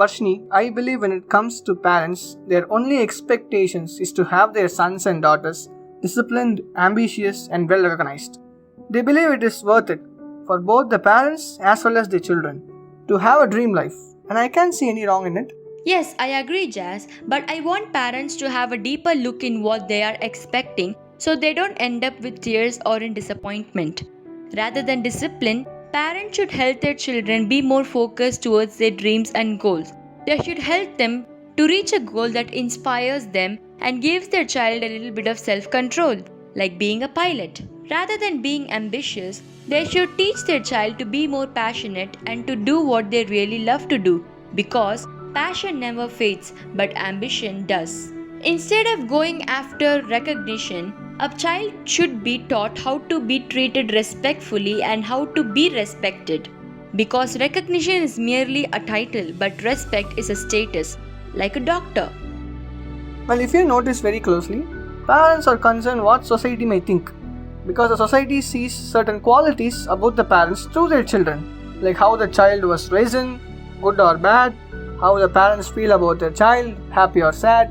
Varshni, I believe when it comes to parents, their only expectations is to have their sons and daughters disciplined, ambitious, and well recognized. They believe it is worth it for both the parents as well as the children to have a dream life, and I can't see any wrong in it. Yes, I agree, Jazz, but I want parents to have a deeper look in what they are expecting so they don't end up with tears or in disappointment. Rather than discipline, parents should help their children be more focused towards their dreams and goals. They should help them to reach a goal that inspires them and gives their child a little bit of self control, like being a pilot. Rather than being ambitious, they should teach their child to be more passionate and to do what they really love to do because passion never fades, but ambition does. Instead of going after recognition, a child should be taught how to be treated respectfully and how to be respected. Because recognition is merely a title, but respect is a status, like a doctor. Well, if you notice very closely, parents are concerned what society may think because the society sees certain qualities about the parents through their children, like how the child was raised, good or bad, how the parents feel about their child, happy or sad.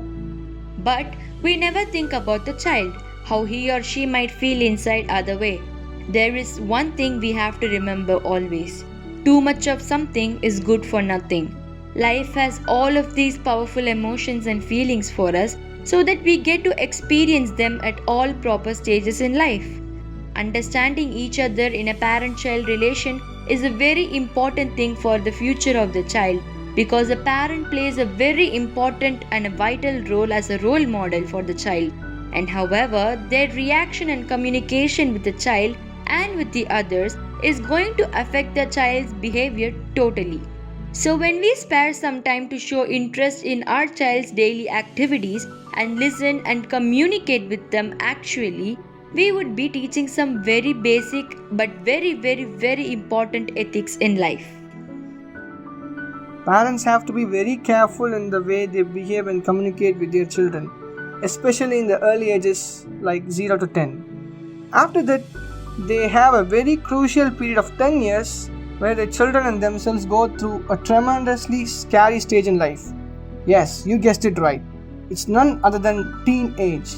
But we never think about the child, how he or she might feel inside other way. There is one thing we have to remember always. Too much of something is good for nothing. Life has all of these powerful emotions and feelings for us so that we get to experience them at all proper stages in life. Understanding each other in a parent-child relation is a very important thing for the future of the child because a parent plays a very important and a vital role as a role model for the child. And however, their reaction and communication with the child and with the others is going to affect the child's behavior totally. So, when we spare some time to show interest in our child's daily activities and listen and communicate with them actually, we would be teaching some very basic but very important ethics in life. Parents have to be very careful in the way they behave and communicate with their children, especially in the early ages like 0 to 10. After that, they have a very crucial period of 10 years where the children and themselves go through a tremendously scary stage in life. Yes, you guessed it right. It's none other than teenage.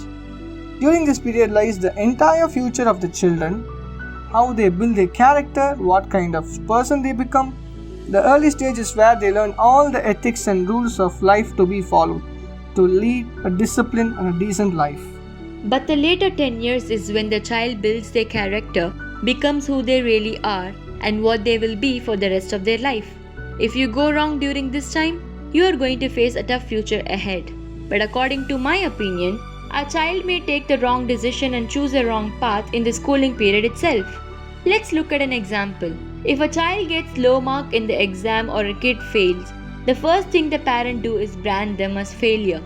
During this period lies the entire future of the children, how they build their character, what kind of person they become. The early stage is where they learn all the ethics and rules of life to be followed, to lead a disciplined and a decent life. But the later 10 years is when the child builds their character, becomes who they really are, and what they will be for the rest of their life. If you go wrong during this time, you are going to face a tough future ahead. But according to my opinion, a child may take the wrong decision and choose a wrong path in the schooling period itself. Let's look at an example. If a child gets low mark in the exam or a kid fails, the first thing the parent do is brand them as failure.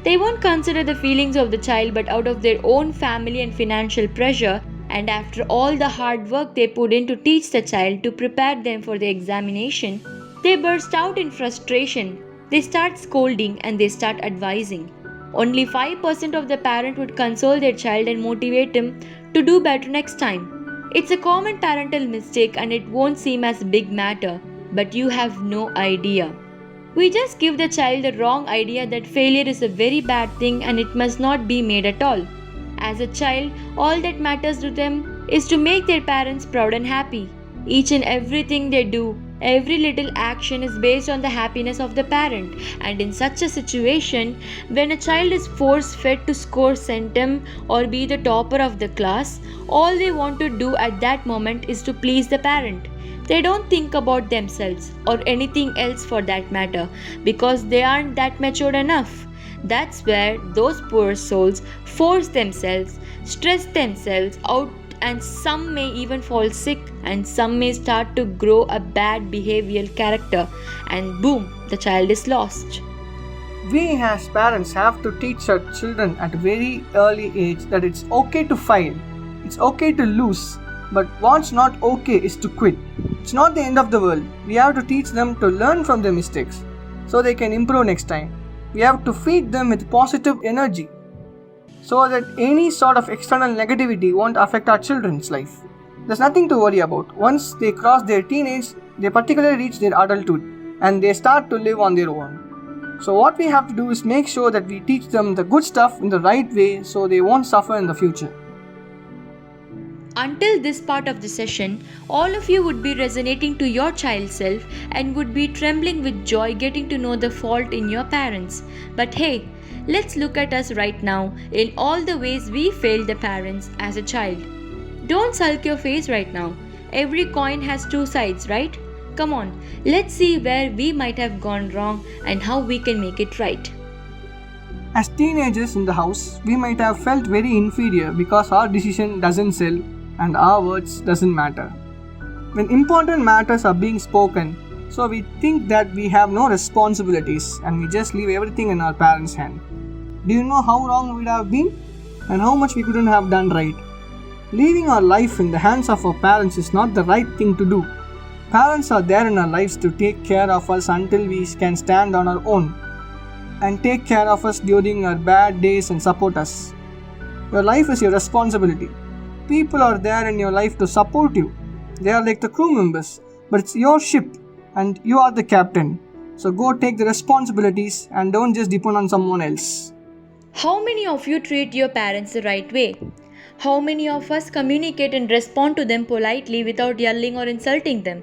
They won't consider the feelings of the child, but out of their own family and financial pressure, and after all the hard work they put in to teach the child to prepare them for the examination, they burst out in frustration. They start scolding and they start advising. Only 5% of the parent would console their child and motivate him to do better next time. It's a common parental mistake and it won't seem as a big matter, but you have no idea. We just give the child the wrong idea that failure is a very bad thing and it must not be made at all. As a child, all that matters to them is to make their parents proud and happy. Each and everything they do, every little action is based on the happiness of the parent. And in such a situation, when a child is force-fed to score centum or be the topper of the class, all they want to do at that moment is to please the parent. They don't think about themselves or anything else for that matter because they aren't that matured enough. That's where those poor souls force themselves, stress themselves out, and some may even fall sick and some may start to grow a bad behavioral character, and boom, the child is lost. We as parents have to teach our children at a very early age that it's okay to fail, it's okay to lose, but what's not okay is to quit. It's not the end of the world. We have to teach them to learn from their mistakes so they can improve next time. We have to feed them with positive energy so that any sort of external negativity won't affect our children's life. There's nothing to worry about. Once they cross their teenage, they particularly reach their adulthood, and they start to live on their own. So what we have to do is make sure that we teach them the good stuff in the right way so they won't suffer in the future. Until this part of the session, all of you would be resonating to your child self and would be trembling with joy getting to know the fault in your parents. But hey, let's look at us right now in all the ways we failed the parents as a child. Don't sulk your face right now. Every coin has two sides, right? Come on, let's see where we might have gone wrong and how we can make it right. As teenagers in the house, we might have felt very inferior because our decision doesn't sell and our words doesn't matter. When important matters are being spoken, so we think that we have no responsibilities and we just leave everything in our parents' hand. Do you know how wrong we'd have been and how much we couldn't have done right? Leaving our life in the hands of our parents is not the right thing to do. Parents are there in our lives to take care of us until we can stand on our own and take care of us during our bad days and support us. Your life is your responsibility. People are there in your life to support you. They are like the crew members, but it's your ship and you are the captain. So go take the responsibilities and don't just depend on someone else. How many of you treat your parents the right way? How many of us communicate and respond to them politely without yelling or insulting them?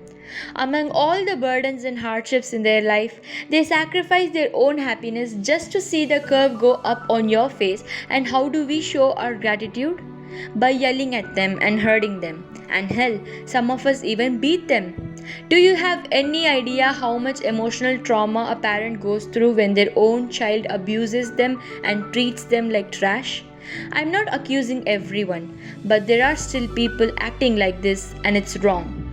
Among all the burdens and hardships in their life, they sacrifice their own happiness just to see the curve go up on your face. And how do we show our gratitude? By yelling at them and hurting them. And hell, some of us even beat them. Do you have any idea how much emotional trauma a parent goes through when their own child abuses them and treats them like trash? I'm not accusing everyone, but there are still people acting like this and it's wrong.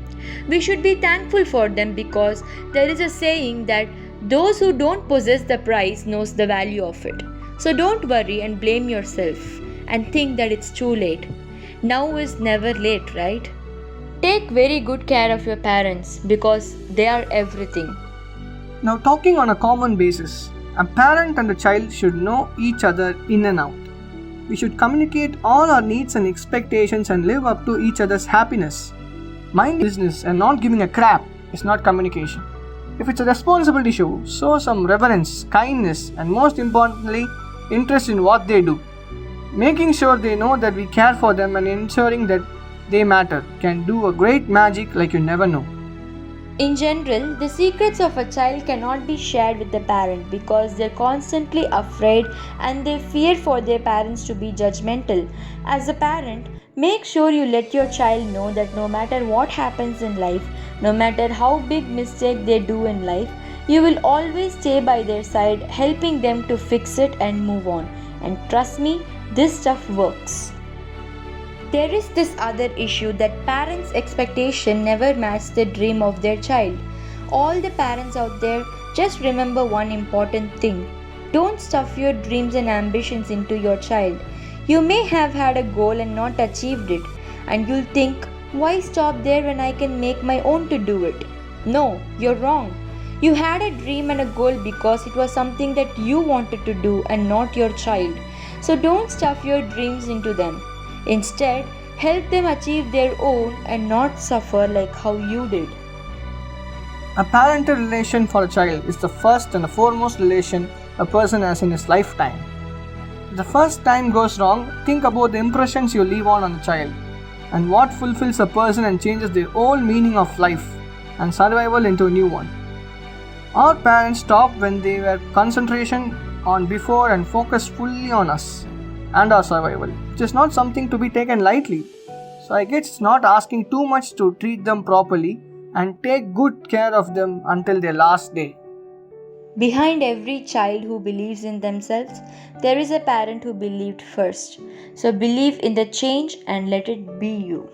We should be thankful for them because there is a saying that those who don't possess the prize knows the value of it. So don't worry and blame yourself and think that it's too late. Now is never late, right? Take very good care of your parents because they are everything. Now, talking on a common basis, a parent and a child should know each other in and out. We should communicate all our needs and expectations and live up to each other's happiness. Mind business and not giving a crap is not communication. If it's a responsibility show some reverence, kindness, and most importantly, interest in what they do. Making sure they know that we care for them and ensuring that they matter can do a great magic like you never know. In general, the secrets of a child cannot be shared with the parent because they're constantly afraid and they fear for their parents to be judgmental. As a parent, make sure you let your child know that no matter what happens in life, no matter how big mistake they do in life, you will always stay by their side, helping them to fix it and move on. And trust me, this stuff works. There is this other issue that parents' expectation never match the dream of their child. All the parents out there, just remember one important thing. Don't stuff your dreams and ambitions into your child. You may have had a goal and not achieved it, and you'll think, why stop there when I can make my own to do it? No, you're wrong. You had a dream and a goal because it was something that you wanted to do and not your child. So don't stuff your dreams into them. Instead, help them achieve their own and not suffer like how you did. A parental relation for a child is the first and the foremost relation a person has in his lifetime. If the first time goes wrong, think about the impressions you leave on a child and what fulfills a person and changes their whole meaning of life and survival into a new one. Our parents stopped when they were concentration on before and focused fully on us and our survival, which is not something to be taken lightly. So I guess it's not asking too much to treat them properly and take good care of them until their last day. Behind every child who believes in themselves, there is a parent who believed first. So believe in the change and let it be you.